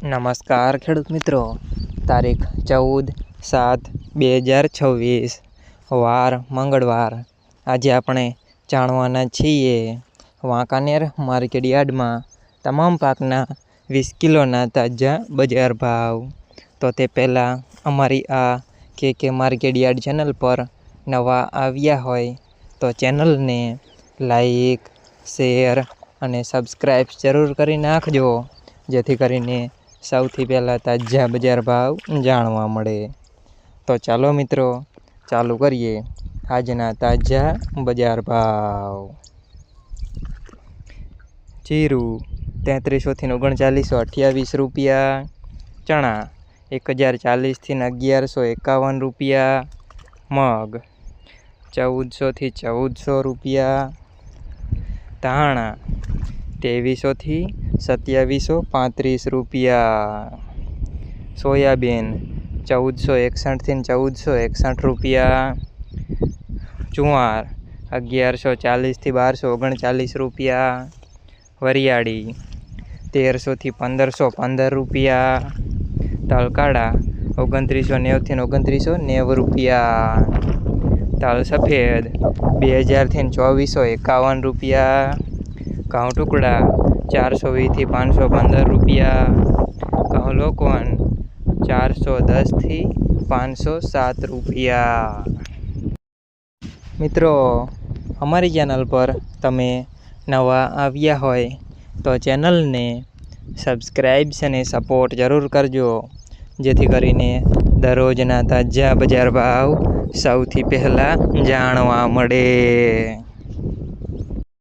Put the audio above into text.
નમસ્કાર ખેડૂત મિત્રો, તારીખ 14/7/2026 વાર મંગળવાર। આજે આપણે જાણવાના છીએ વાંકાનેર માર્કેટ યાર્ડમાં તમામ પાકના 20 કિલોના તાજા બજાર ભાવ। તો તે પહેલાં અમારી આ કે માર્કેટ યાર્ડ ચેનલ પર નવા આવ્યા હોય તો ચેનલને લાઈક, શેર અને સબસ્ક્રાઈબ જરૂર કરી નાખજો, જેથી કરીને સૌથી પહેલાં તાજા બજાર ભાવ જાણવા મળે। તો ચાલો મિત્રો, ચાલુ કરીએ આજના તાજા બજાર ભાવ। જીરું 3300 થી 3928 રૂપિયા, ચણા 1040 થી 1151 રૂપિયા, મગ 1400 થી 1400 રૂપિયા, ધાણા 2300 થી 2735 રૂપિયા, સોયાબીન 1461 થી 1461 રૂપિયા, જુવાર 1140 થી 1239 રૂપિયા, વરિયાળી 1300 થી 1515 રૂપિયા, તલકાળા 2990 થી 2990 રૂપિયા, તલ સફેદ 2000 થી 2451 રૂપિયા, ઘઉં ટુકડા 420 થી 515 રૂપિયા, ઘઉં લોકવન 410 થી 507 રૂપિયા। મિત્રો, અમારી ચેનલ પર તમે નવા આવ્યા હોય તો ચેનલને સબસ્ક્રાઈબ અને સપોર્ટ જરૂર કરજો, જેથી કરીને દરરોજના તાજા બજાર ભાવ સૌથી પહેલાં જાણવા મળે।